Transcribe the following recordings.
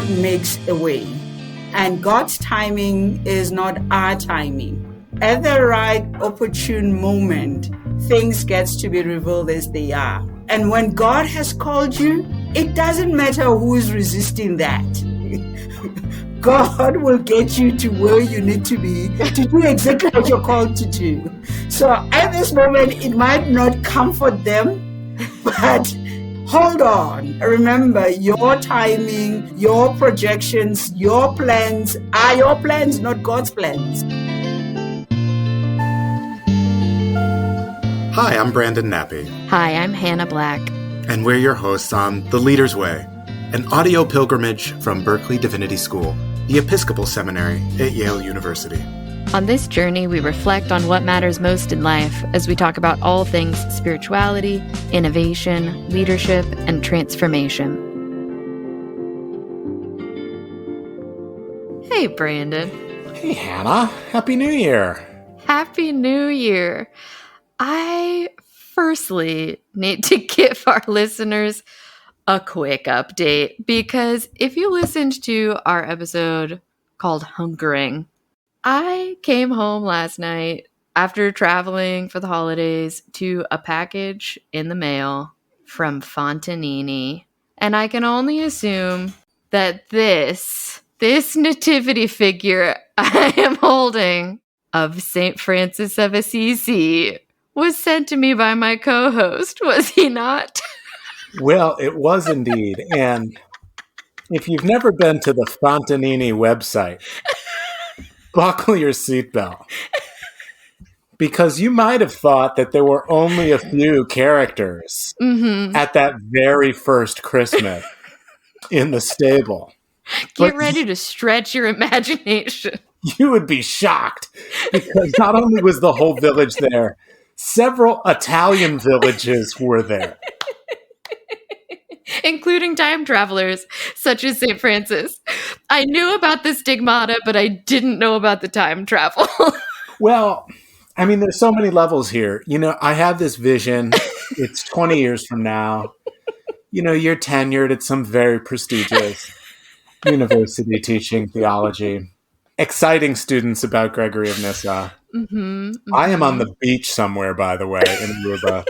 God makes a way, and God's timing is not our timing. At the right opportune moment, things get to be revealed as they are. And when God has called you, it doesn't matter who is resisting that. God will get you to where you need to be to do exactly what you're called to do. So at this moment, it might not comfort them, but hold on. Remember, your timing, your projections, your plans are your plans, not God's plans. Hi, I'm Brandon Nappy. Hi, I'm Hannah Black. And we're your hosts on The Leader's Way, an audio pilgrimage from Berkeley Divinity School, the Episcopal Seminary at Yale University. On this journey, we reflect on what matters most in life as we talk about all things spirituality, innovation, leadership, and transformation. Hey, Brandon. Hey, Hannah. Happy New Year. Happy New Year. I firstly need to give our listeners a quick update because if you listened to our episode called Hunkering, I came home last night after traveling for the holidays to a package in the mail from Fontanini, and I can only assume that this nativity figure I am holding of St. Francis of Assisi was sent to me by my co-host, was he not? Well, it was indeed. And if you've never been to the Fontanini website, buckle your seatbelt. Because you might have thought that there were only a few characters at that very first Christmas in the stable. Get ready to stretch your imagination. You would be shocked because not only was the whole village there, several Italian villages were there. Including time travelers, such as St. Francis. I knew about the stigmata, but I didn't know about the time travel. Well, I mean, there's so many levels here. You know, I have this vision. It's 20 years from now. You know, you're tenured at some very prestigious university teaching theology. Exciting students about Gregory of Nyssa. I am on the beach somewhere, by the way, in Aruba.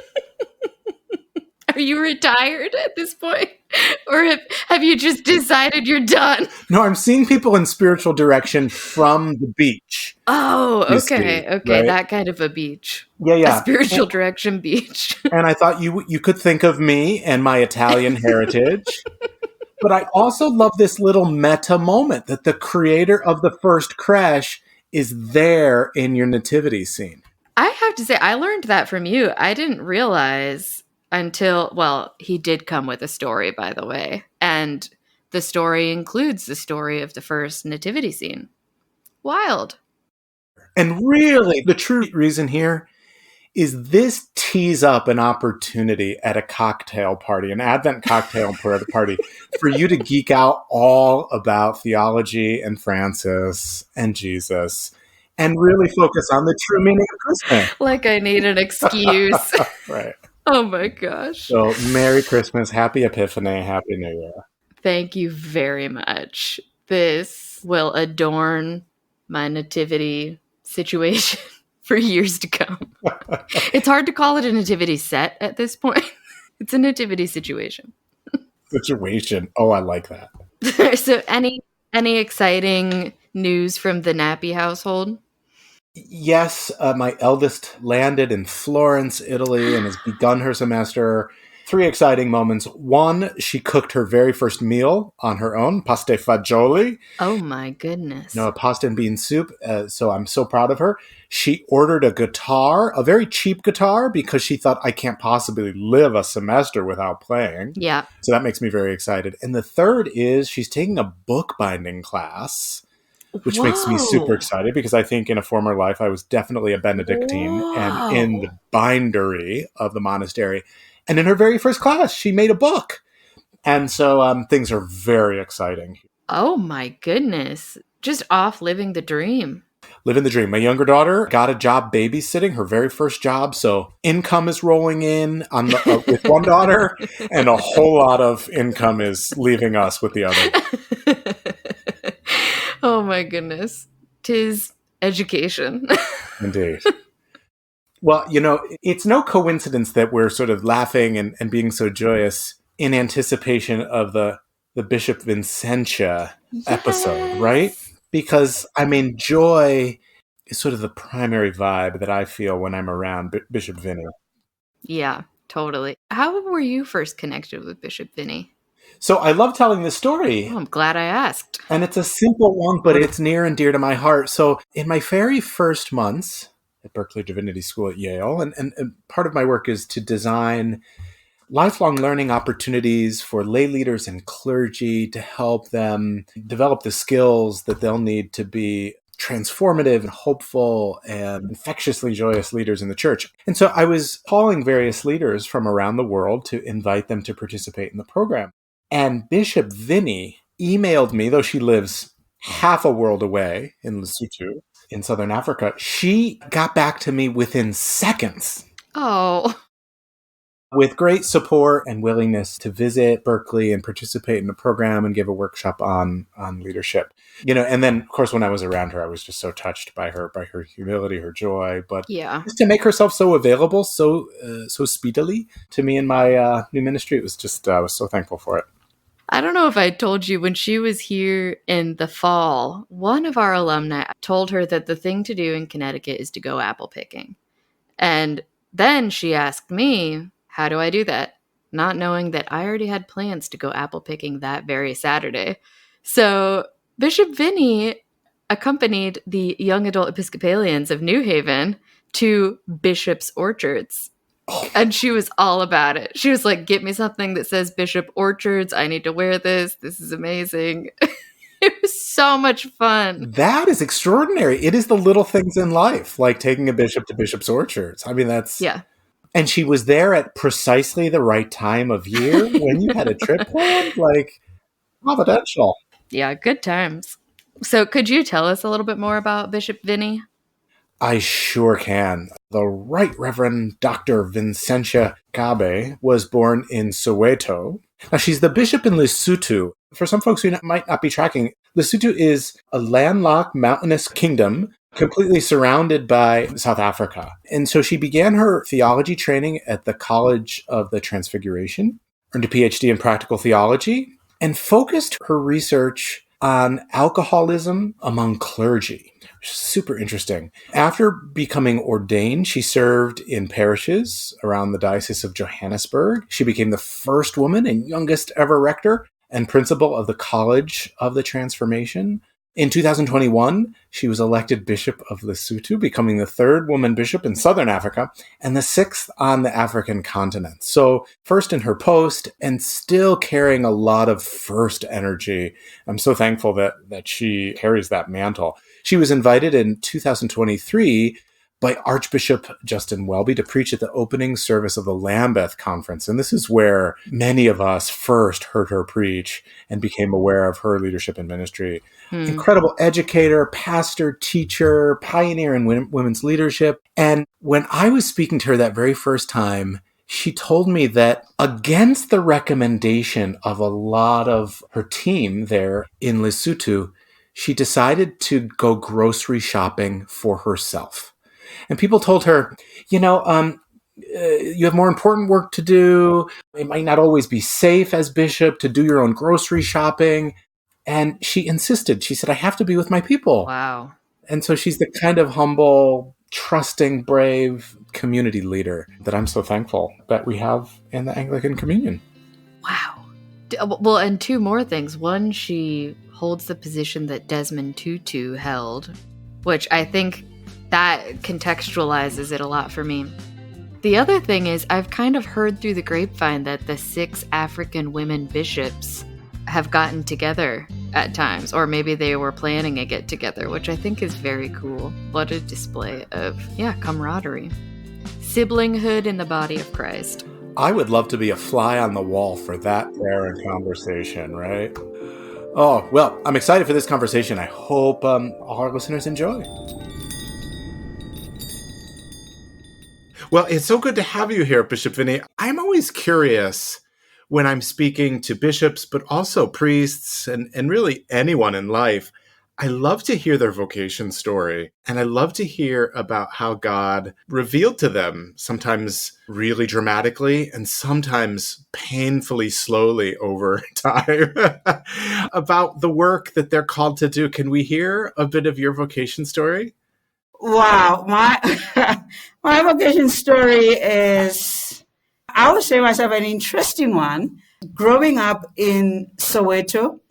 Are you retired at this point? Or have you just decided you're done? No, I'm seeing people in spiritual direction from the beach. Oh, okay. See, okay, right? That kind of a beach. Yeah. A spiritual direction beach. And I thought you could think of me and my Italian heritage. But I also love this little meta moment that the creator of the first creche is there in your nativity scene. I have to say, I learned that from you. I didn't realize until, well, he did come with a story, by the way. And the story includes the story of the first nativity scene. Wild. And really, the true reason here is this tees up an opportunity at a cocktail party, an Advent cocktail party, for you to geek out all about theology and Francis and Jesus and really focus on the true meaning of Christmas. Like I need an excuse. Right. Oh my gosh. So Merry Christmas, Happy Epiphany, Happy New Year. Thank you very much. This will adorn my nativity situation for years to come. It's hard to call it a nativity set at this point. It's a nativity situation. Situation. Oh, I like that. So any exciting news from the Nappy household? Yes, my eldest landed in Florence, Italy, and has begun her semester. 3 exciting moments. 1, she cooked her very first meal on her own, pasta fagioli. Oh my goodness. No, pasta and bean soup. So I'm so proud of her. She ordered a guitar, a very cheap guitar, because she thought, I can't possibly live a semester without playing. Yeah. So that makes me very excited. And the 3rd is she's taking a bookbinding class, which makes me super excited because I think in a former life I was definitely a Benedictine and in the bindery of the monastery. And in her very first class, she made a book. And so things are very exciting. Oh my goodness. Just off living the dream. living the dream. My younger daughter got a job babysitting, her very first job. So income is rolling in on the, with one daughter, and a whole lot of income is leaving us with the other. Oh my goodness. 'Tis education. Indeed. Well, it's no coincidence that we're sort of laughing and being so joyous in anticipation of the Bishop Vicentia episode, right? Because, joy is sort of the primary vibe that I feel when I'm around Bishop Vinny. Yeah, totally. How were you first connected with Bishop Vinny? So I love telling this story. Oh, I'm glad I asked. And it's a simple one, but it's near and dear to my heart. So in my very first months at Berkeley Divinity School at Yale, and part of my work is to design lifelong learning opportunities for lay leaders and clergy to help them develop the skills that they'll need to be transformative and hopeful and infectiously joyous leaders in the church. And so I was calling various leaders from around the world to invite them to participate in the program. And Bishop Vinny emailed me, though she lives half a world away in Lesotho, in Southern Africa. She got back to me within seconds. Oh. With great support and willingness to visit Berkeley and participate in the program and give a workshop on leadership. And then, of course, when I was around her, I was just so touched by her humility, her joy. But just to make herself so available, so speedily to me in my new ministry, it was just, I was so thankful for it. I don't know if I told you, when she was here in the fall, one of our alumni told her that the thing to do in Connecticut is to go apple picking. And then she asked me, how do I do that? Not knowing that I already had plans to go apple picking that very Saturday. So Bishop Vinny accompanied the young adult Episcopalians of New Haven to Bishop's Orchards. And she was all about it. She was like, get me something that says Bishop Orchards. I need to wear this. This is amazing. It was so much fun. That is extraordinary. It is the little things in life, like taking a bishop to Bishop's Orchards. That's... Yeah. And she was there at precisely the right time of year when you had a trip planned, like providential. Yeah, good times. So could you tell us a little bit more about Bishop Vinny? I sure can. The Right Reverend Dr. Vicentia Kgabe was born in Soweto. Now, she's the bishop in Lesotho. For some folks who might not be tracking, Lesotho is a landlocked mountainous kingdom completely surrounded by South Africa. And so she began her theology training at the College of the Transfiguration, earned a PhD in Practical Theology, and focused her research on alcoholism among clergy, which is super interesting. After becoming ordained, she served in parishes around the Diocese of Johannesburg. She became the first woman and youngest ever rector and principal of the College of the Transformation. In 2021, she was elected Bishop of Lesotho, becoming the third woman bishop in Southern Africa and the sixth on the African continent. So first in her post and still carrying a lot of first energy. I'm so thankful that she carries that mantle. She was invited in 2023 by Archbishop Justin Welby to preach at the opening service of the Lambeth Conference. And this is where many of us first heard her preach and became aware of her leadership and ministry. Incredible educator, pastor, teacher, pioneer in women's leadership. And when I was speaking to her that very first time, she told me that against the recommendation of a lot of her team there in Lesotho, she decided to go grocery shopping for herself. And people told her, you have more important work to do. It might not always be safe as bishop to do your own grocery shopping. And she insisted. She said, I have to be with my people. Wow. And so she's the kind of humble, trusting, brave community leader that I'm so thankful that we have in the Anglican Communion. Wow. Well, and two more things. One, she holds the position that Desmond Tutu held, which I think that contextualizes it a lot for me. The other thing is I've kind of heard through the grapevine that the 6 African women bishops have gotten together at times, or maybe they were planning a get together, which I think is very cool. What a display of, camaraderie. Siblinghood in the body of Christ. I would love to be a fly on the wall for that prayer and conversation, right? Oh, well, I'm excited for this conversation. I hope all our listeners enjoy. Well, it's so good to have you here, Bishop Vinny. I'm always curious when I'm speaking to bishops, but also priests and really anyone in life. I love to hear their vocation story, and I love to hear about how God revealed to them, sometimes really dramatically and sometimes painfully slowly over time, about the work that they're called to do. Can we hear a bit of your vocation story? Wow, my my vocation story is, I would say myself, an interesting one. Growing up in Soweto,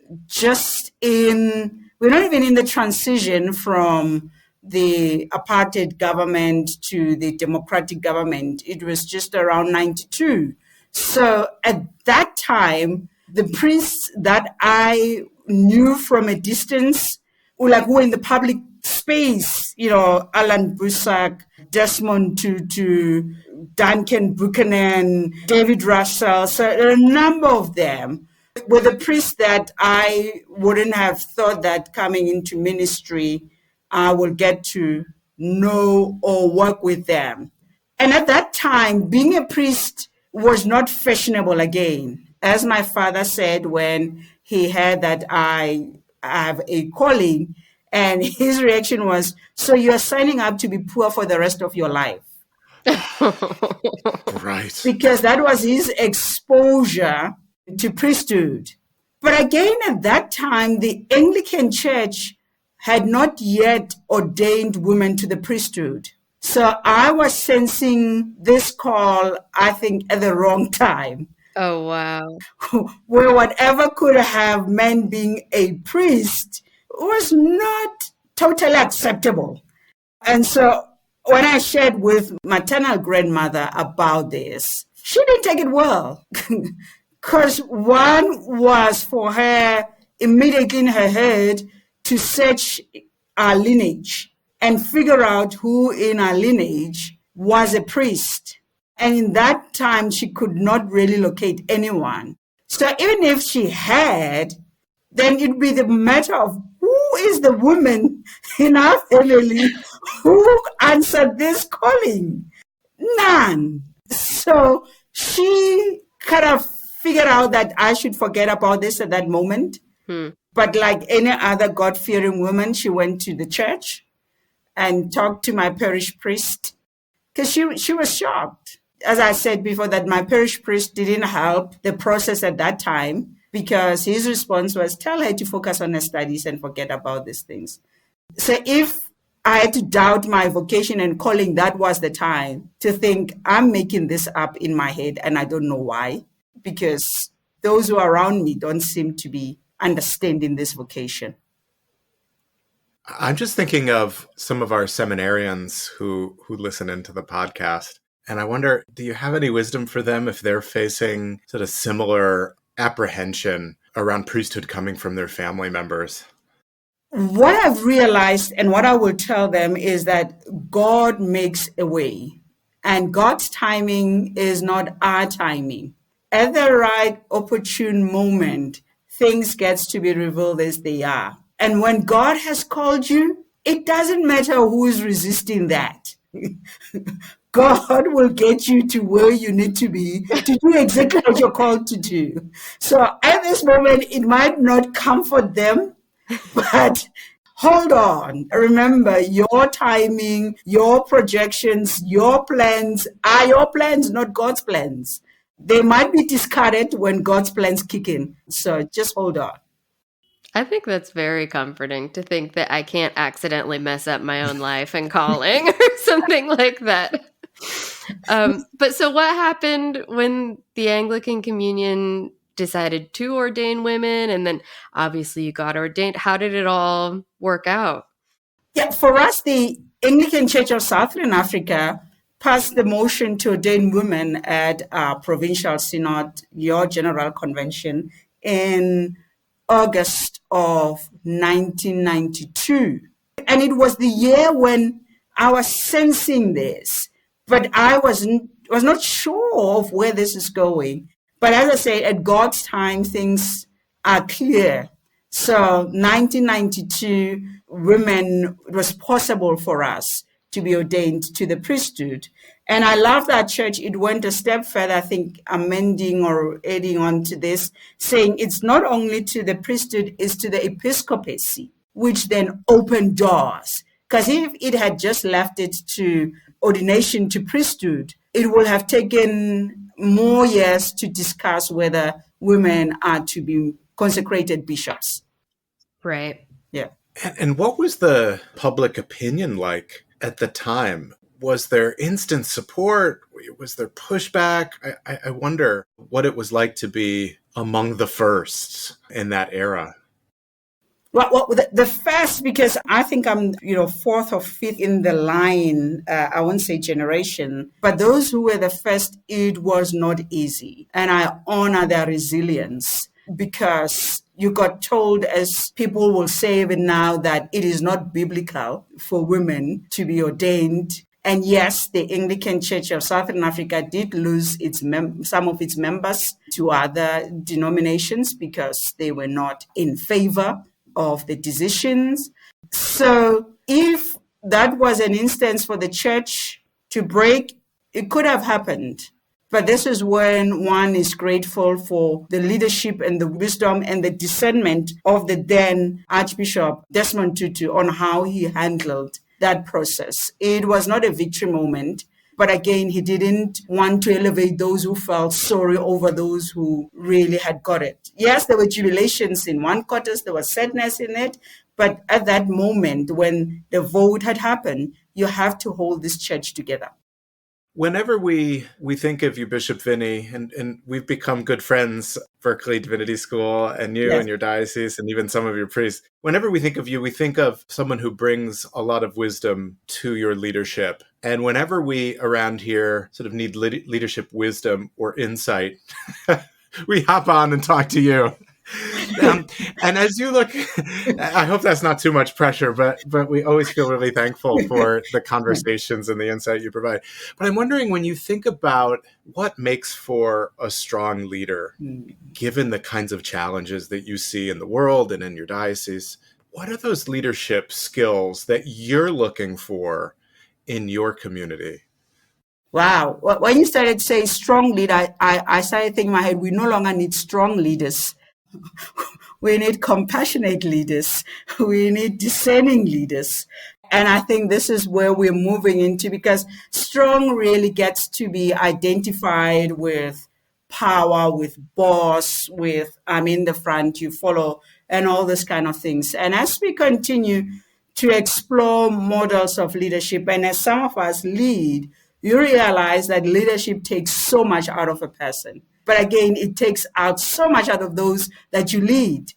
we're not even in the transition from the apartheid government to the democratic government. It was just around 92. So at that time, the priests that I knew from a distance, who were in the public space, Alan Busak, Desmond Tutu, Duncan Buchanan, David Russell, so a number of them were the priests that I wouldn't have thought that coming into ministry I will get to know or work with them. And at that time, being a priest was not fashionable again. As my father said when he heard that I have a calling, and his reaction was, "So you're signing up to be poor for the rest of your life?" Right. Because that was his exposure to priesthood. But again, at that time, the Anglican Church had not yet ordained women to the priesthood. So I was sensing this call, I think, at the wrong time. Oh, wow. Where whatever could have meant being a priest was not totally acceptable. And so when I shared with maternal grandmother about this, she didn't take it well. Because one was for her immediately in her head to search our lineage and figure out who in our lineage was a priest. And in that time, she could not really locate anyone. So even if she had, then it'd be the matter of who is the woman in our family who answered this calling? None. So she kind of figured out that I should forget about this at that moment. But like any other God-fearing woman, she went to the church and talked to my parish priest because she was shocked. As I said before, that my parish priest didn't help the process at that time because his response was, tell her to focus on her studies and forget about these things. So if I had to doubt my vocation and calling, that was the time to think, I'm making this up in my head and I don't know why, because those who are around me don't seem to be understanding this vocation. I'm just thinking of some of our seminarians who listen into the podcast. And I wonder, do you have any wisdom for them if they're facing sort of similar apprehension around priesthood coming from their family members? What I've realized and what I will tell them is that God makes a way, and God's timing is not our timing. At the right opportune moment, things get to be revealed as they are. And when God has called you, it doesn't matter who is resisting that. God will get you to where you need to be to do exactly what you're called to do. So at this moment, it might not comfort them, but hold on. Remember, your timing, your projections, your plans are your plans, not God's plans. They might be discarded when God's plans kick in. So just hold on. I think that's very comforting to think that I can't accidentally mess up my own life and calling or something like that. But so what happened when the Anglican Communion decided to ordain women, and then obviously you got ordained? How did it all work out? Yeah, for us, the Anglican Church of Southern Africa passed the motion to ordain women at our provincial synod, your general convention, in August of 1992. And it was the year when I was sensing this, but I was not sure of where this is going. But as I say, at God's time, things are clear. So 1992, it was possible for us to be ordained to the priesthood. And I love that church. It went a step further, I think, amending or adding on to this, saying it's not only to the priesthood, it's to the episcopacy, which then opened doors. Because if it had just left it to ordination to priesthood, it would have taken more years to discuss whether women are to be consecrated bishops. Right. Yeah. And what was the public opinion like at the time? Was there instant support? Was there pushback? I wonder what it was like to be among the first in that era. Well, the first, because I think I'm, fourth or fifth in the line, I won't say generation, but those who were the first, it was not easy. And I honor their resilience because you got told, as people will say even now, that it is not biblical for women to be ordained. And yes, the Anglican Church of Southern Africa did lose some of its members to other denominations because they were not in favor of the decisions. So if that was an instance for the church to break, it could have happened. But this is when one is grateful for the leadership and the wisdom and the discernment of the then Archbishop Desmond Tutu on how he handled that process. It was not a victory moment. But again, he didn't want to elevate those who felt sorry over those who really had got it. Yes, there were jubilations in one quarters, there was sadness in it. But at that moment, when the vote had happened, you have to hold this church together. Whenever we think of you, Bishop Vinny, and we've become good friends, Berkeley Divinity School, and you and your diocese, and even some of your priests, whenever we think of you, we think of someone who brings a lot of wisdom to your leadership. And whenever we around here sort of need leadership wisdom or insight, we hop on and talk to you. And as you look, I hope that's not too much pressure, but we always feel really thankful for the conversations and the insight you provide. But I'm wondering, when you think about what makes for a strong leader, given the kinds of challenges that you see in the world and in your diocese, what are those leadership skills that you're looking for in your community? Wow. When you started saying strong leader, I started thinking in my head, we no longer need strong leaders. We need compassionate leaders. We need discerning leaders. And I think this is where we're moving into, because strong really gets to be identified with power, with boss, with I'm in the front, you follow, and all this kind of things. And as we continue to explore models of leadership, and as some of us lead, you realize that leadership takes so much out of a person. But again, it takes out so much out of those that you lead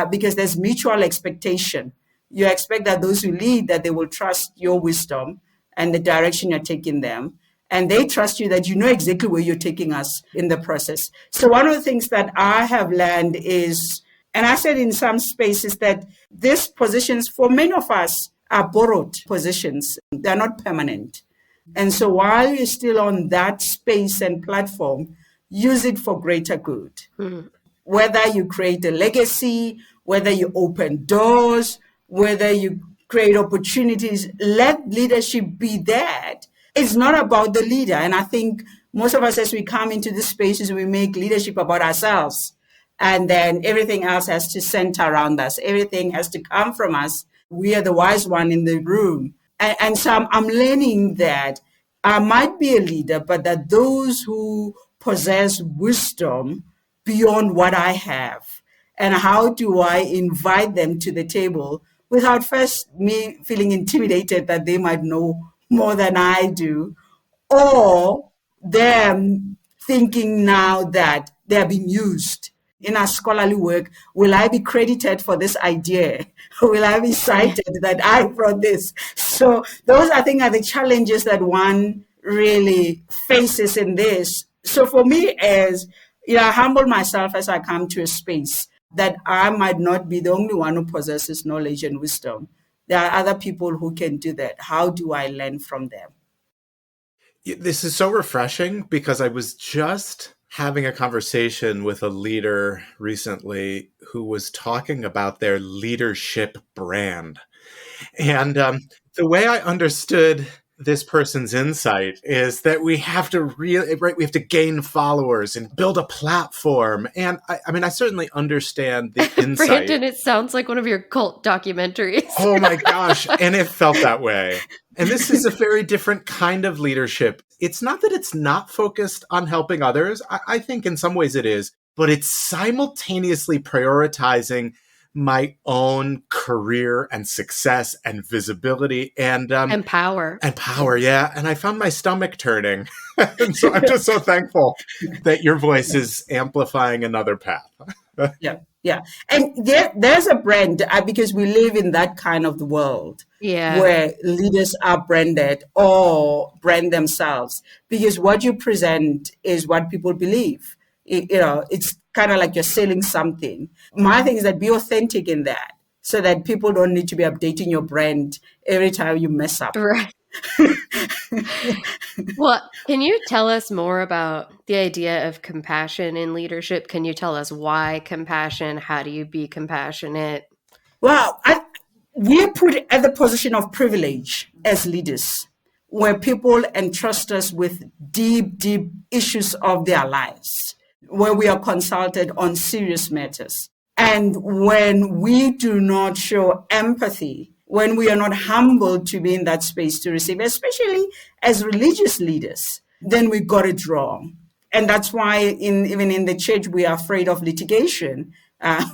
because there's mutual expectation. You expect that those who lead, that they will trust your wisdom and the direction you're taking them. And they trust you that you know exactly where you're taking us in the process. So one of the things that I have learned is, and I said in some spaces, that these positions for many of us are borrowed positions. They're not permanent. And so while you're still on that space and platform, use it for greater good. Mm-hmm. Whether you create a legacy, whether you open doors, whether you create opportunities, let leadership be that. It's not about the leader. And I think most of us, as we come into these spaces, we make leadership about ourselves. And then everything else has to center around us. Everything has to come from us. We are the wise one in the room. And so I'm learning that I might be a leader, but that those who possess wisdom beyond what I have, and how do I invite them to the table without first me feeling intimidated that they might know more than I do, or them thinking now that they're being used. In our scholarly work, will I be credited for this idea? Will I be cited that I brought this? So those, I think, are the challenges that one really faces in this. So for me, as I humble myself as I come to a space that I might not be the only one who possesses knowledge and wisdom. There are other people who can do that. How do I learn from them? This is so refreshing, because I was just having a conversation with a leader recently who was talking about their leadership brand. And the way I understood this person's insight is that we have to really, right, we have to gain followers and build a platform. And I certainly understand the insight. Brandon, it sounds like one of your cult documentaries. Oh my gosh. And it felt that way. And this is a very different kind of leadership. It's not that it's not focused on helping others. I think in some ways it is, but it's simultaneously prioritizing my own career and success and visibility and power. And power, yeah. And I found my stomach turning. And so I'm just so thankful that your voice is amplifying another path. Yeah. And there's a brand because we live in that kind of the world where leaders are branded or brand themselves because what you present is what people believe. It's kind of like you're selling something. My thing is that be authentic in that so that people don't need to be updating your brand every time you mess up. Right. Well, can you tell us more about the idea of compassion in leadership? Can you tell us why compassion? How do you be compassionate? Well, we are put at the position of privilege as leaders, where people entrust us with deep, deep issues of their lives, where we are consulted on serious matters. And when we do not show empathy, when we are not humble to be in that space to receive, especially as religious leaders, then we got it wrong. And that's why even in the church, we are afraid of litigation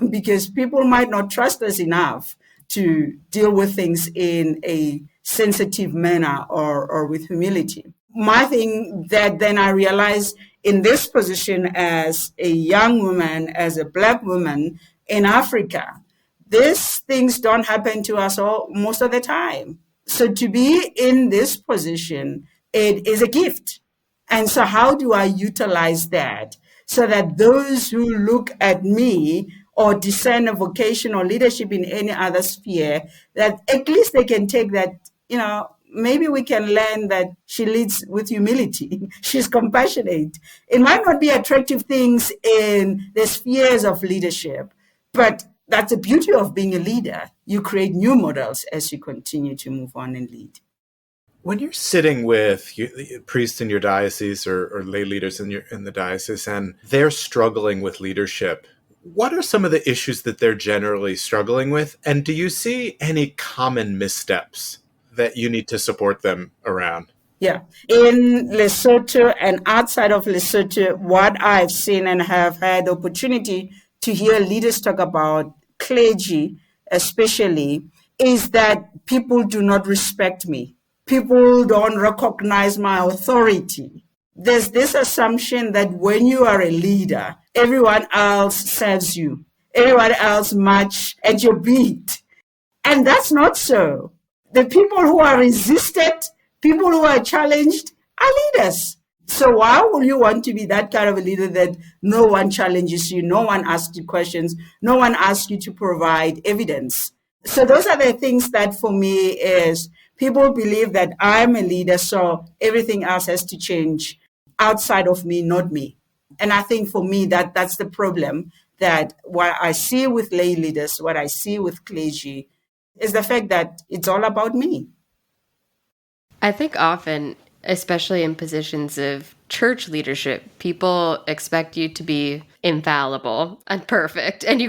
because people might not trust us enough to deal with things in a sensitive manner or with humility. My thing that then I realized in this position as a young woman, as a Black woman in Africa, these things don't happen to us most of the time. So to be in this position, it is a gift. And so how do I utilize that so that those who look at me or discern a vocation or leadership in any other sphere, that at least they can take that, maybe we can learn that she leads with humility. She's compassionate. It might not be attractive things in the spheres of leadership, but that's the beauty of being a leader. You create new models as you continue to move on and lead. When you're sitting with priests in your diocese or lay leaders in the diocese and they're struggling with leadership, what are some of the issues that they're generally struggling with? And do you see any common missteps that you need to support them around? Yeah. In Lesotho and outside of Lesotho, what I've seen and have had opportunity to hear leaders talk about, clergy especially, is that people do not respect me. People don't recognize my authority. There's this assumption that when you are a leader, everyone else serves you. Everyone else march at your beat. And that's not so. The people who are resisted, people who are challenged are leaders. So why would you want to be that kind of a leader that no one challenges you, no one asks you questions, no one asks you to provide evidence? So those are the things that for me is people believe that I'm a leader, so everything else has to change outside of me, not me. And I think for me that's the problem, that what I see with lay leaders, what I see with clergy, is the fact that it's all about me. I think often, especially in positions of church leadership, people expect you to be infallible and perfect. And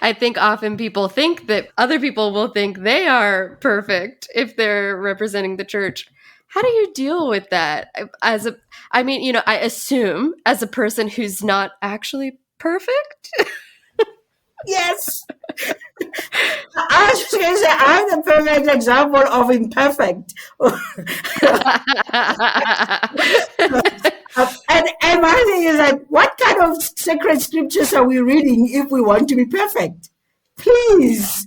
I think often people think that other people will think they are perfect if they're representing the church. How do you deal with that? I assume as a person who's not actually perfect. Yes. I was just going to say, I'm the perfect example of imperfect. and my thing is like, what kind of sacred scriptures are we reading if we want to be perfect? Please,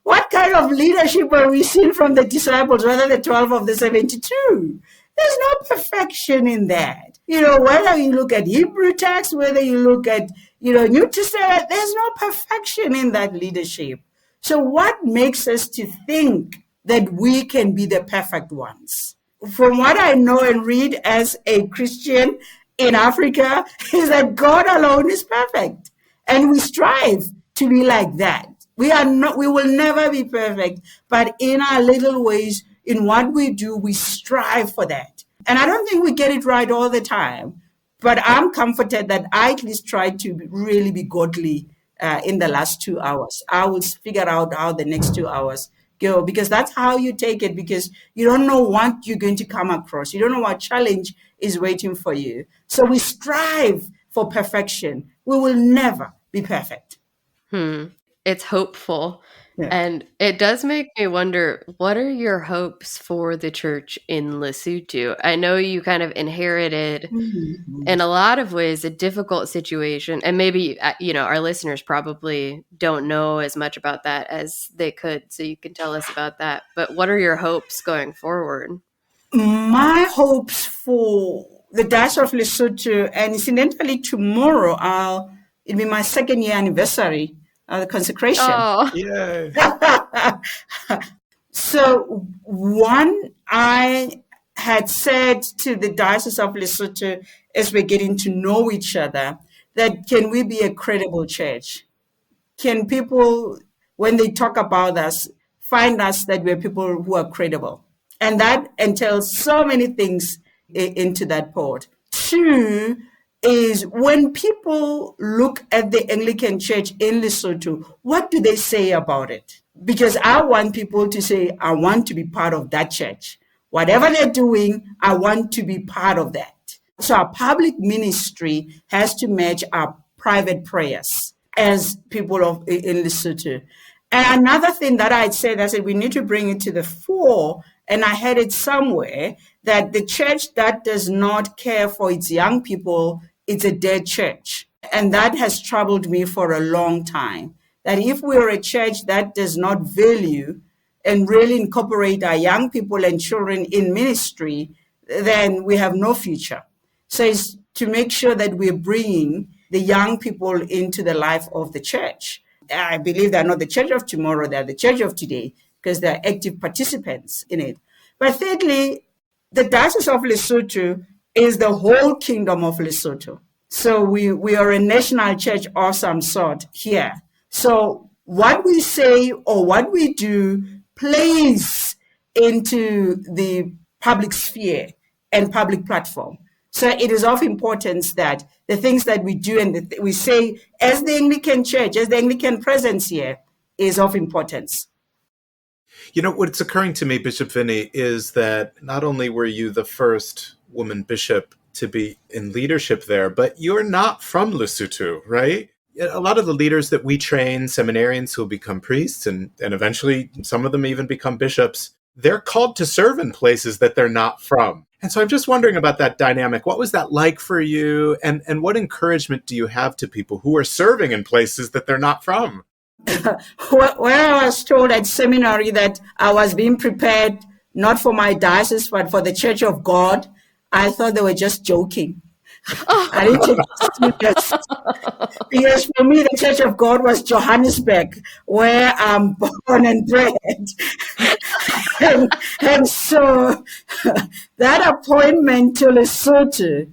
what kind of leadership are we seeing from the disciples, whether the 12 of the 72? There's no perfection in that. Whether you look at Hebrew text, whether you look at, New Testament, there's no perfection in that leadership. So what makes us to think that we can be the perfect ones? From what I know and read as a Christian in Africa, is that God alone is perfect. And we strive to be like that. We will never be perfect, but in our little ways, in what we do, we strive for that. And I don't think we get it right all the time, but I'm comforted that I at least try to really be godly in the last 2 hours. I will figure out how the next 2 hours go, because that's how you take it, because you don't know what you're going to come across. You don't know what challenge is waiting for you. So we strive for perfection. We will never be perfect. It's hopeful. Yeah. And it does make me wonder, what are your hopes for the church in Lesotho? I know you kind of inherited, in a lot of ways, a difficult situation. And maybe, our listeners probably don't know as much about that as they could. So you can tell us about that. But what are your hopes going forward? My hopes for the Diocese of Lesotho, and incidentally, tomorrow it'll be my 2nd year anniversary of the consecration. Oh, Yay. So one, I had said to the Diocese of Lesotho as we're getting to know each other, that can we be a credible church? Can people, when they talk about us, find us that we're people who are credible? And that entails so many things into that part. 2 is when people look at the Anglican Church in Lesotho, what do they say about it? Because I want people to say, I want to be part of that church. Whatever they're doing, I want to be part of that. So our public ministry has to match our private prayers as people in Lesotho. And another thing that I said we need to bring it to the fore, and I heard it somewhere, that the church that does not care for its young people, it's a dead church. And that has troubled me for a long time. That if we're a church that does not value and really incorporate our young people and children in ministry, then we have no future. So it's to make sure that we're bringing the young people into the life of the church. I believe they're not the church of tomorrow, they're the church of today, because they're active participants in it. But thirdly, the Diocese of Lesotho is the whole kingdom of Lesotho. So we are a national church of some sort here. So what we say or what we do plays into the public sphere and public platform. So it is of importance that the things that we do and we say as the Anglican Church, as the Anglican presence here, is of importance. What's occurring to me, Bishop Vinny, is that not only were you the first woman bishop to be in leadership there, but you're not from Lesotho, right? A lot of the leaders that we train, seminarians who will become priests and eventually some of them even become bishops, they're called to serve in places that they're not from. And so I'm just wondering about that dynamic. What was that like for you? And what encouragement do you have to people who are serving in places that they're not from? Where I was told at seminary that I was being prepared not for my diocese, but for the Church of God, I thought they were just joking. I didn't take it serious. Because for me, the Church of God was Johannesburg, where I'm born and bred. and so that appointment to Lesotho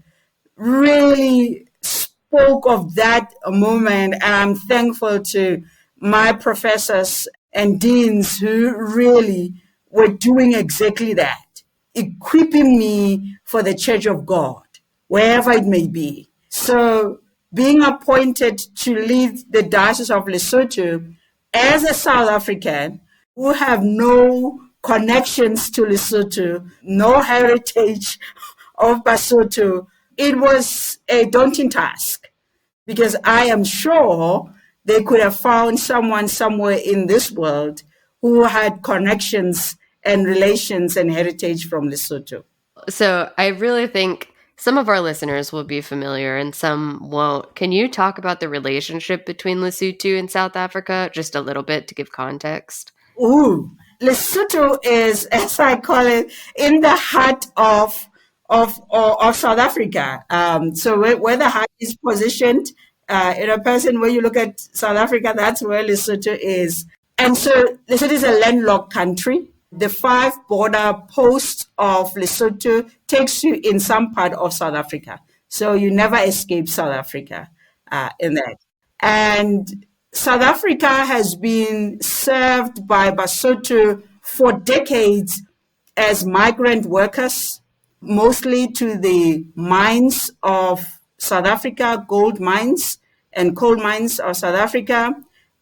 really spoke of that moment. And I'm thankful to my professors and deans who really were doing exactly that, equipping me for the Church of God, wherever it may be. So being appointed to lead the Diocese of Lesotho as a South African who have no connections to Lesotho, no heritage of Basotho, it was a daunting task, because I am sure they could have found someone somewhere in this world who had connections and relations and heritage from Lesotho. So I really think some of our listeners will be familiar and some won't. Can you talk about the relationship between Lesotho and South Africa just a little bit to give context? Ooh, Lesotho is, as I call it, in the heart of South Africa. So where the heart is positioned in a person, when you look at South Africa, that's where Lesotho is. And so Lesotho is a landlocked country. The 5 border posts of Lesotho takes you in some part of South Africa. So you never escape South Africa in that. And South Africa has been served by Basotho for decades as migrant workers, mostly to the mines of South Africa, gold mines and coal mines of South Africa.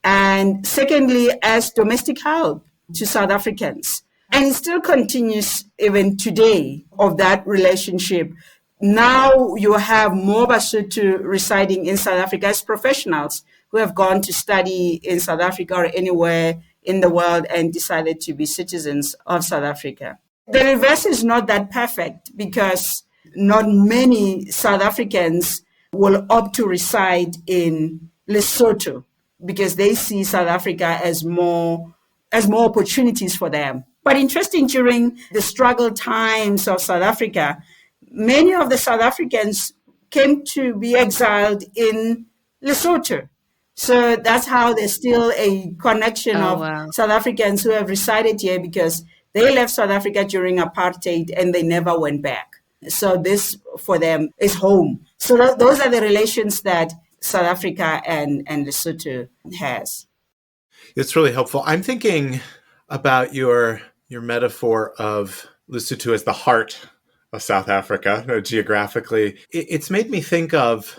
And secondly, as domestic help to South Africans. And it still continues even today of that relationship. Now you have more Basotho residing in South Africa as professionals who have gone to study in South Africa or anywhere in the world and decided to be citizens of South Africa. The reverse is not that perfect because not many South Africans will opt to reside in Lesotho because they see South Africa as more opportunities for them. But interesting, during the struggle times of South Africa, many of the South Africans came to be exiled in Lesotho. So that's how there's still a connection of South Africans who have resided here because they left South Africa during apartheid and they never went back. So this for them is home. So those are the relations that South Africa and Lesotho has. It's really helpful. I'm thinking about your metaphor of Lesotho as the heart of South Africa, geographically. It's made me think of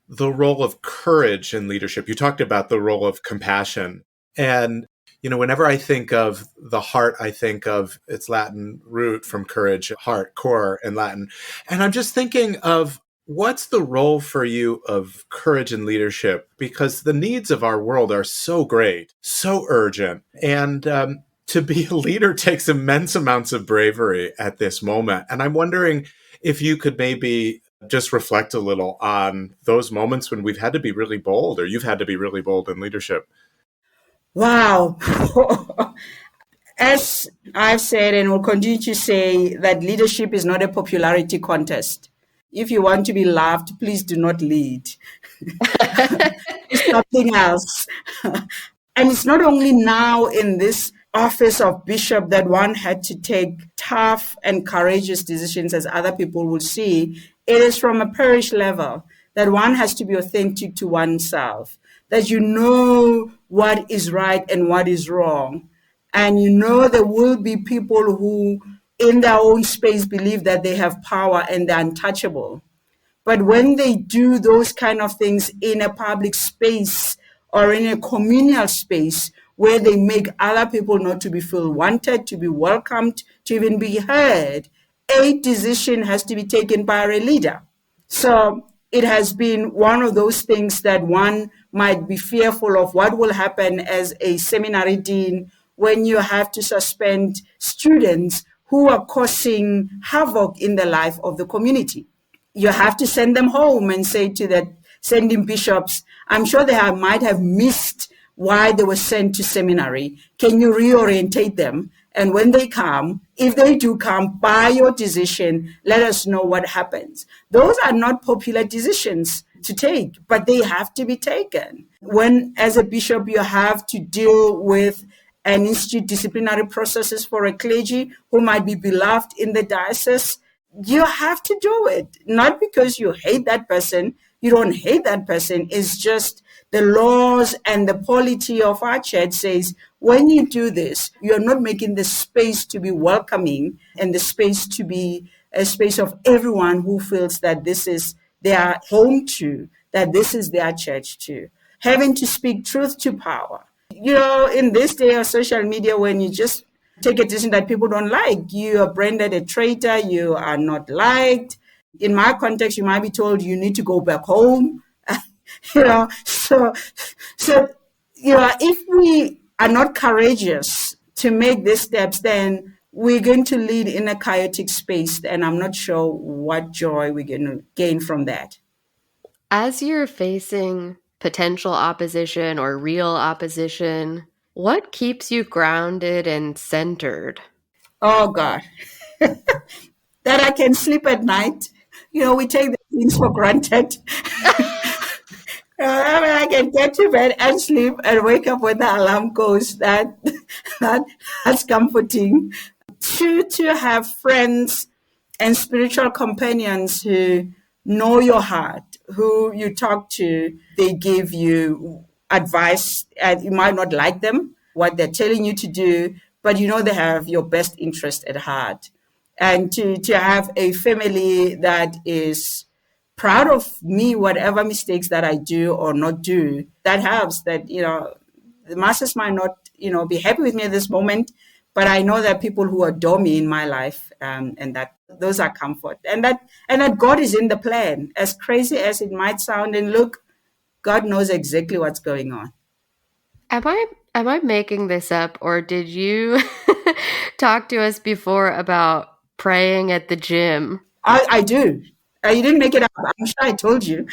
the role of courage in leadership. You talked about the role of compassion. And, whenever I think of the heart, I think of its Latin root from courage, heart, cor in Latin. And I'm just thinking of what's the role for you of courage in leadership? Because the needs of our world are so great, so urgent. And to be a leader takes immense amounts of bravery at this moment. And I'm wondering if you could maybe just reflect a little on those moments when we've had to be really bold, or you've had to be really bold in leadership. Wow. As I've said and will continue to say, that leadership is not a popularity contest. If you want to be loved, please do not lead. It's something else. And it's not only now in this office of bishop that one had to take tough and courageous decisions, as other people will see. It is from a parish level that one has to be authentic to oneself, that you know what is right and what is wrong. And there will be people who, in their own space, believe that they have power and they're untouchable. But when they do those kind of things in a public space or in a communal space where they make other people not to be feel wanted, to be welcomed, to even be heard, a decision has to be taken by a leader. So it has been one of those things that one might be fearful of what will happen as a seminary dean when you have to suspend students who are causing havoc in the life of the community. You have to send them home and say to the sending bishops, I'm sure they might have missed why they were sent to seminary. Can you reorientate them? And when they come, if they do come, by your decision, let us know what happens. Those are not popular decisions to take, but they have to be taken. When, as a bishop, you have to deal with and institute disciplinary processes for a clergy who might be beloved in the diocese, you have to do it. Not because you hate that person. You don't hate that person. It's just the laws and the polity of our church says, when you do this, you're not making the space to be welcoming and the space to be a space of everyone who feels that this is their home too, that this is their church too. Having to speak truth to power. In this day of social media, when you just take a decision that people don't like, you are branded a traitor, you are not liked. In my context, you might be told you need to go back home. So if we are not courageous to make these steps, then we're going to lead in a chaotic space, and I'm not sure what joy we're going to gain from that. As you're facing potential opposition or real opposition, what keeps you grounded and centered? Oh, God. That I can sleep at night. We take the things for granted. I can get to bed and sleep and wake up when the alarm goes. That's comforting. To have friends and spiritual companions who know your heart, who you talk to, they give you advice, and you might not like them, what they're telling you to do, but you know they have your best interest at heart. And to have a family that is proud of me, whatever mistakes that I do or not do, that helps. That, the masses might not, be happy with me at this moment, but I know that people who adore me in my life, and that those are comfort, and that God is in the plan, as crazy as it might sound. And look, God knows exactly what's going on. Am I making this up, or did you talk to us before about praying at the gym? I do. You didn't make it up. I'm sure I told you.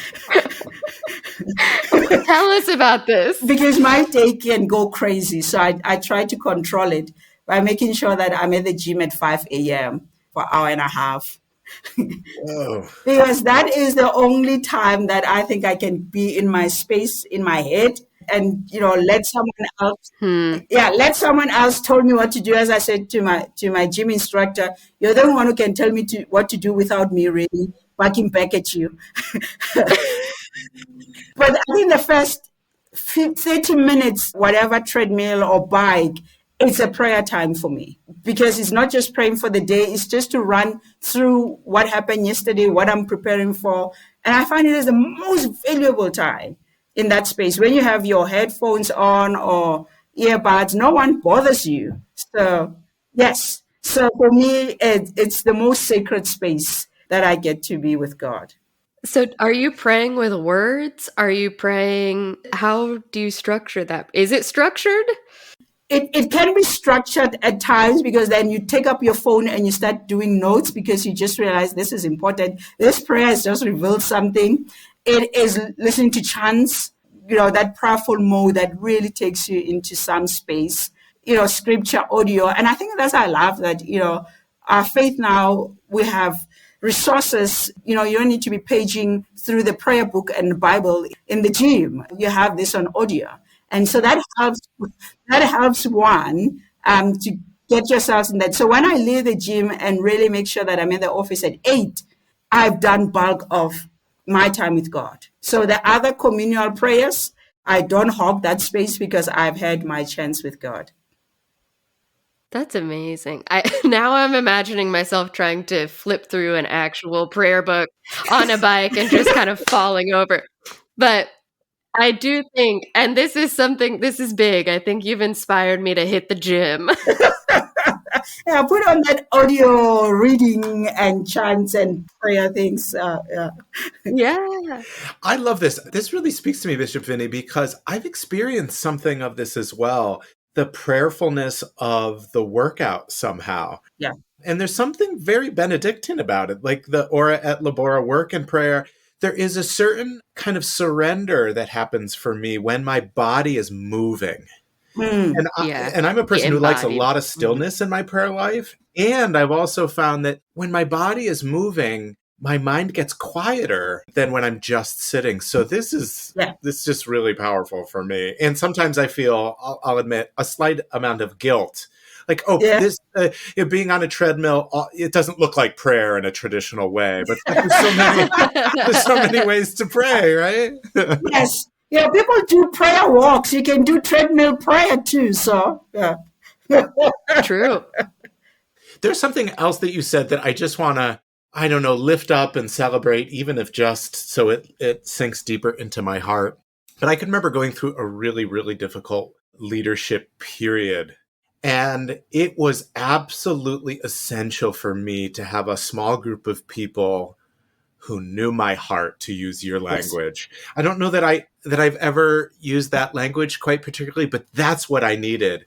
Tell us about this. Because my day can go crazy. So I try to control it by making sure that I'm at the gym at 5 a.m. for an hour and a half. Whoa. Because that is the only time that I think I can be in my space, in my head, and let someone else let someone else tell me what to do. As I said to my gym instructor, you're the one who can tell me what to do without me really barking back at you. But I think the first 30 minutes, whatever treadmill or bike, it's a prayer time for me, because it's not just praying for the day. It's just to run through what happened yesterday, what I'm preparing for. And I find it is the most valuable time in that space. When you have your headphones on or earbuds, no one bothers you. So, yes. So for me, it's the most sacred space that I get to be with God. So are you praying with words? Are you praying? How do you structure that? Is it structured? It can be structured at times, because then you take up your phone and you start doing notes because you just realize this is important. This prayer has just revealed something. It is listening to chants, that prayerful mode that really takes you into some space, scripture, audio. And I think that's, I love that, our faith now, we have resources. You don't need to be paging through the prayer book and the Bible in the gym. You have this on audio. And so that helps one to get yourselves in that. So when I leave the gym and really make sure that I'm in the office at 8, I've done bulk of my time with God. So the other communal prayers, I don't hog that space because I've had my chance with God. That's amazing. Now I'm imagining myself trying to flip through an actual prayer book on a bike and just kind of falling over. But I do think, and this is big. I think you've inspired me to hit the gym. Yeah, put on that audio reading and chants and prayer things. Yeah. I love this. This really speaks to me, Bishop Vinny, because I've experienced something of this as well. The prayerfulness of the workout somehow. Yeah. And there's something very Benedictine about it, like the Ora et Labora work and prayer. There is a certain kind of surrender that happens for me when my body is moving. And I'm a person who likes a lot of stillness in my prayer life. And I've also found that when my body is moving, my mind gets quieter than when I'm just sitting. So this is just really powerful for me. And sometimes I feel, I'll admit, a slight amount of guilt. Like, this being on a treadmill, it doesn't look like prayer in a traditional way, but there's so many ways to pray, right? Yes. Yeah, people do prayer walks. You can do treadmill prayer too. So, yeah. True. There's something else that you said that I just want to, lift up and celebrate, even if just so it sinks deeper into my heart. But I can remember going through a really, really difficult leadership period. And it was absolutely essential for me to have a small group of people who knew my heart, to use your language. Yes. I don't know that I've ever used that language quite particularly, but that's what I needed.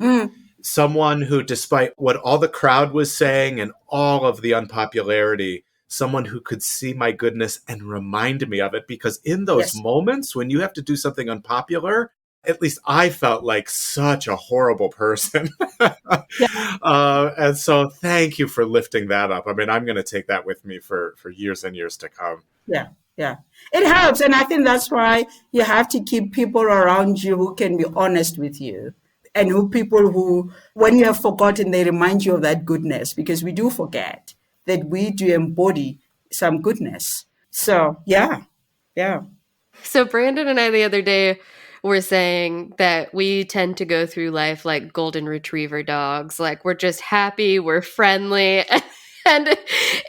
Someone who, despite what all the crowd was saying and all of the unpopularity, someone who could see my goodness and remind me of it. Because in those moments when you have to do something unpopular, at least I felt like such a horrible person. And so thank you for lifting that up. I mean, I'm going to take that with me for years and years to come. Yeah. It helps. And I think that's why you have to keep people around you who can be honest with you, and who, when you have forgotten, they remind you of that goodness, because we do forget that we do embody some goodness. So, yeah. So Brandon and I the other day were saying that we tend to go through life like golden retriever dogs. Like we're just happy, we're friendly. And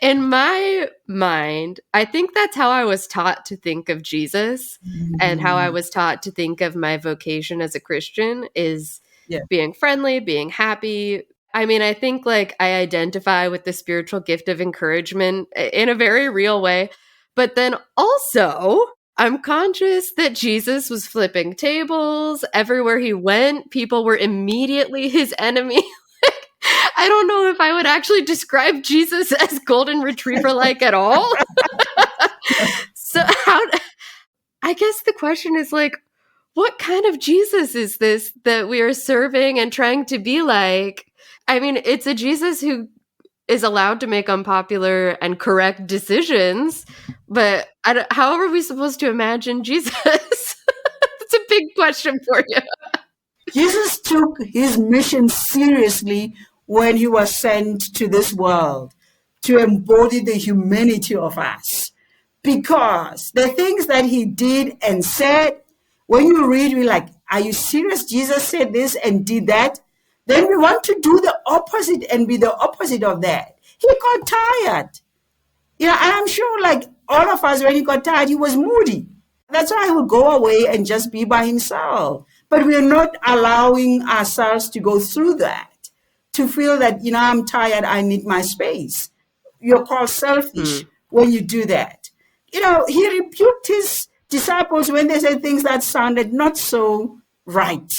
in my mind, I think that's how I was taught to think of Jesus and how I was taught to think of my vocation as a Christian is being friendly, being happy. I mean, I think like I identify with the spiritual gift of encouragement in a very real way. But then also, I'm conscious that Jesus was flipping tables. Everywhere he went, people were immediately his enemy. I don't know if I would actually describe Jesus as golden retriever-like at all. So I guess the question is like, what kind of Jesus is this that we are serving and trying to be like? I mean, it's a Jesus who is allowed to make unpopular and correct decisions, but how are we supposed to imagine Jesus? It's a big question for you. Jesus took his mission seriously when he was sent to this world to embody the humanity of us. Because the things that he did and said, when you read, we're like, are you serious? Jesus said this and did that? Then we want to do the opposite and be the opposite of that. He got tired. And I'm sure like all of us, when he got tired, he was moody. That's why he would go away and just be by himself. But we're not allowing ourselves to go through that, to feel that, I'm tired, I need my space. You're called selfish when you do that. He rebuked his disciples when they said things that sounded not so right.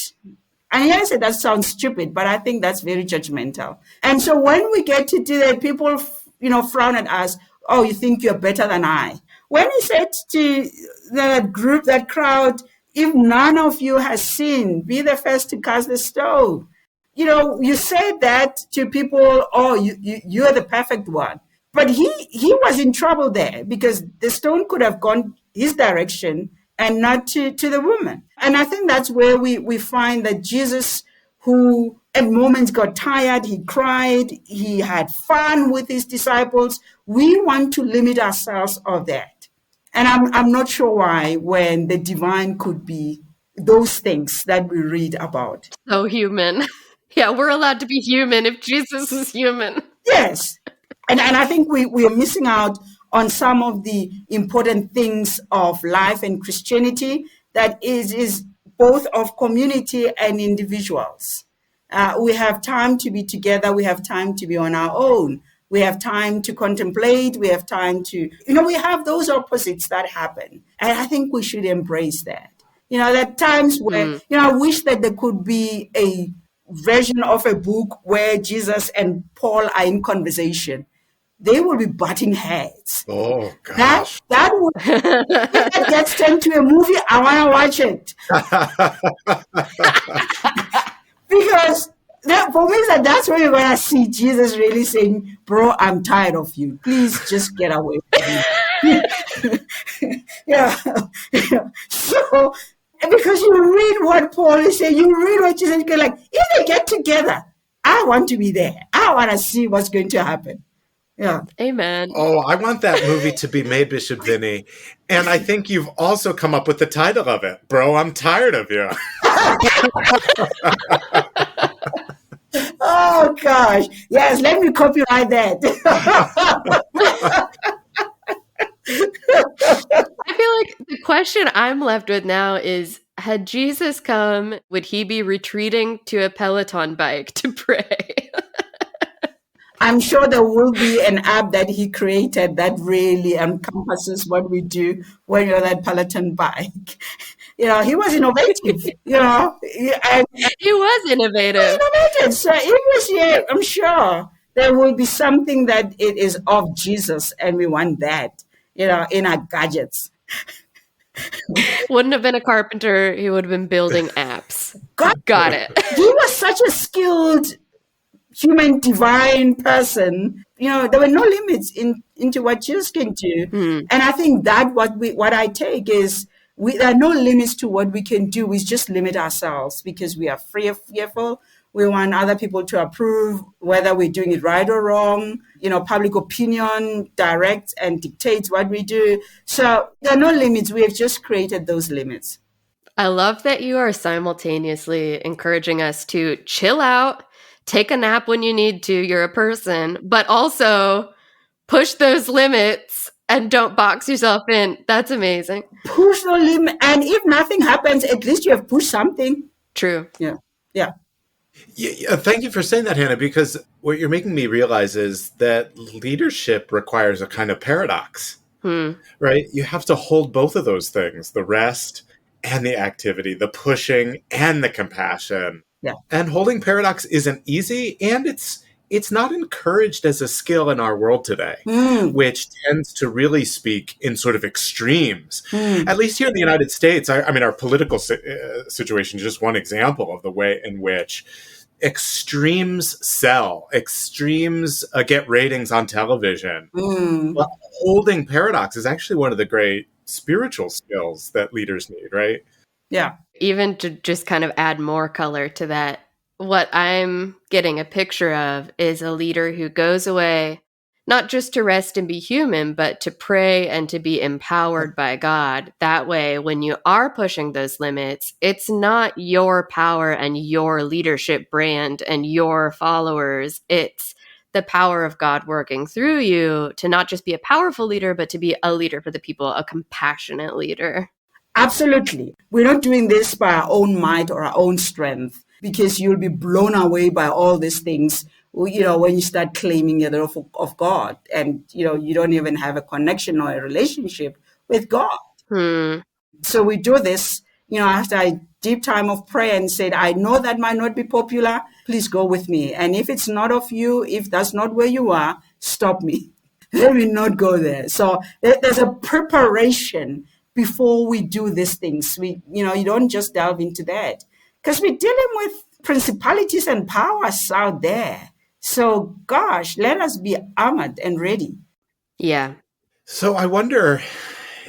And I said that sounds stupid, but I think that's very judgmental. And so when we get to do that, people, frown at us. Oh, you think you're better than I. When he said to that group, that crowd, if none of you has sinned, be the first to cast the stone. You said that to people, oh, you're the perfect one. But he was in trouble there because the stone could have gone his direction and not to the woman. And I think that's where we find that Jesus, who at moments got tired, he cried, he had fun with his disciples. We want to limit ourselves of that. And I'm not sure why, when the divine could be those things that we read about. So human. Yeah, we're allowed to be human if Jesus is human. Yes. And I think we are missing out on some of the important things of life and Christianity that is both of community and individuals. We have time to be together. We have time to be on our own. We have time to contemplate. We have time to, we have those opposites that happen. And I think we should embrace that. There are times where, I wish that there could be a version of a book where Jesus and Paul are in conversation. They will be butting heads. Oh, gosh. That would, if that gets turned to a movie, I want to watch it. Because for me, that's where you're going to see Jesus really saying, bro, I'm tired of you. Please just get away from me. So, because you read what Paul is saying, you read what Jesus is saying, like, if they get together, I want to be there. I want to see what's going to happen. Yeah. Amen. Oh, I want that movie to be made, Bishop Vinny. And I think you've also come up with the title of it. Bro, I'm tired of you. Oh, gosh. Yes, let me copyright that. I feel like the question I'm left with now is, had Jesus come, would he be retreating to a Peloton bike to pray? I'm sure there will be an app that he created that really encompasses what we do when you're on that Peloton bike. He was innovative, and He was innovative. So it was here, I'm sure there will be something that it is of Jesus, and we want that, in our gadgets. Wouldn't have been a carpenter. He would have been building apps. Got it. He was such a skilled human divine person. There were no limits into what Jesus can do. And I think that what I take is there are no limits to what we can do. We just limit ourselves because we are fearful. We want other people to approve whether we're doing it right or wrong. Public opinion directs and dictates what we do. So there are no limits. We have just created those limits. I love that you are simultaneously encouraging us to chill out, take a nap when you need to, you're a person, but also push those limits and don't box yourself in. That's amazing. Push the limit. And if nothing happens, at least you have pushed something. True. Yeah. Yeah. Yeah, thank you for saying that, Hannah, because what you're making me realize is that leadership requires a kind of paradox, right? You have to hold both of those things, the rest and the activity, the pushing and the compassion. Yeah. And holding paradox isn't easy, and it's not encouraged as a skill in our world today, which tends to really speak in sort of extremes. At least here in the United States, I mean, our political situation is just one example of the way in which extremes sell, extremes get ratings on television. But holding paradox is actually one of the great spiritual skills that leaders need, right? Yeah. Even to just kind of add more color to that, what I'm getting a picture of is a leader who goes away not just to rest and be human, but to pray and to be empowered by God. That way, when you are pushing those limits, it's not your power and your leadership brand and your followers. It's the power of God working through you to not just be a powerful leader, but to be a leader for the people, a compassionate leader. Absolutely. We're not doing this by our own might or our own strength, because you'll be blown away by all these things, when you start claiming you're of God and, you don't even have a connection or a relationship with God. So we do this, after a deep time of prayer and said, I know that might not be popular. Please go with me. And if it's not of you, if that's not where you are, stop me. Let me not go there. So there's a preparation before we do these things. You don't just delve into that, because we're dealing with principalities and powers out there. So, gosh, let us be armored and ready. Yeah. So I wonder,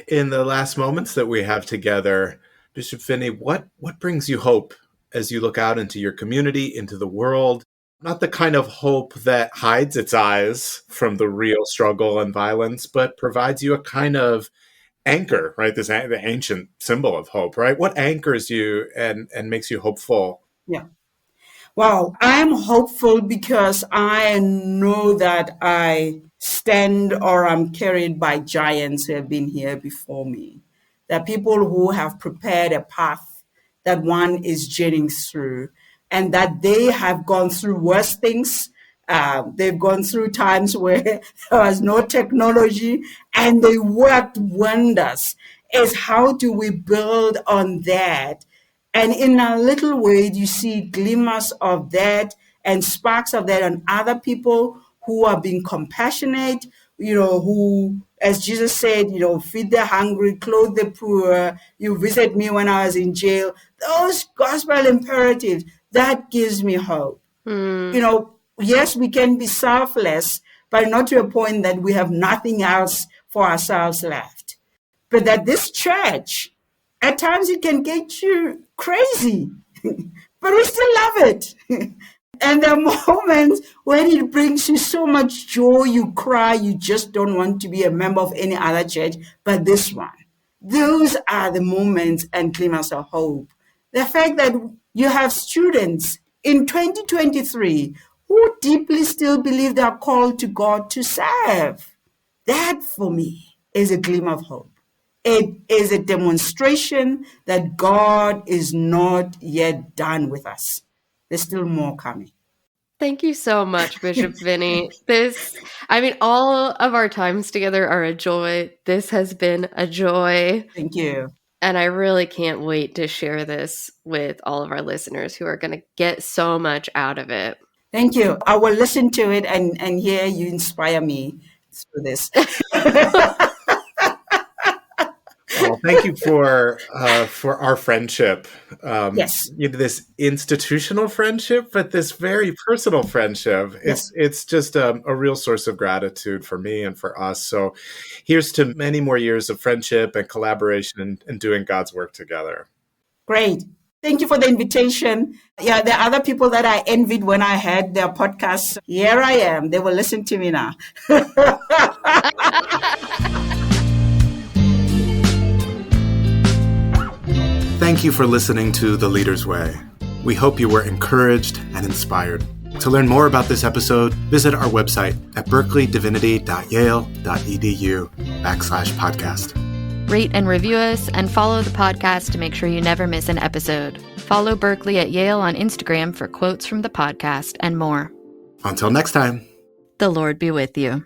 in the last moments that we have together, Bishop Vinny, what brings you hope as you look out into your community, into the world? Not the kind of hope that hides its eyes from the real struggle and violence, but provides you a kind of anchor, right? The ancient symbol of hope, right? What anchors you and makes you hopeful? Yeah. Well, I'm hopeful because I know that I stand or I'm carried by giants who have been here before me. There are people who have prepared a path that one is journeying through, and that they have gone through worse things. They've gone through times where there was no technology, and they worked wonders. Is how do we build on that? And in a little way, you see glimmers of that and sparks of that on other people who are being compassionate, who, as Jesus said, feed the hungry, clothe the poor, you visit me when I was in jail. Those gospel imperatives, that gives me hope. Yes, we can be selfless, but not to a point that we have nothing else for ourselves left. But that this church, at times it can get you crazy, but we still love it. And there are moments when it brings you so much joy, you cry, you just don't want to be a member of any other church but this one. Those are the moments and glimmers of hope. The fact that you have students in 2023 who deeply still believe they are called to God to serve. That, for me, is a glimmer of hope. It is a demonstration that God is not yet done with us. There's still more coming. Thank you so much, Bishop Vinny. All of our times together are a joy. This has been a joy. Thank you. And I really can't wait to share this with all of our listeners who are going to get so much out of it. Thank you. I will listen to it and hear you inspire me through this. Well, thank you for our friendship. Yes. This institutional friendship, but this very personal friendship. It's just a real source of gratitude for me and for us. So here's to many more years of friendship and collaboration and doing God's work together. Great. Thank you for the invitation. Yeah, there are other people that I envied when I had their podcasts. Here I am. They will listen to me now. Thank Thank you for listening to The Leader's Way. We hope you were encouraged and inspired. To learn more about this episode, visit our website at berkeleydivinity.yale.edu/podcast. Rate and review us and follow the podcast to make sure you never miss an episode. Follow Berkeley at Yale on Instagram for quotes from the podcast and more. Until next time. The Lord be with you.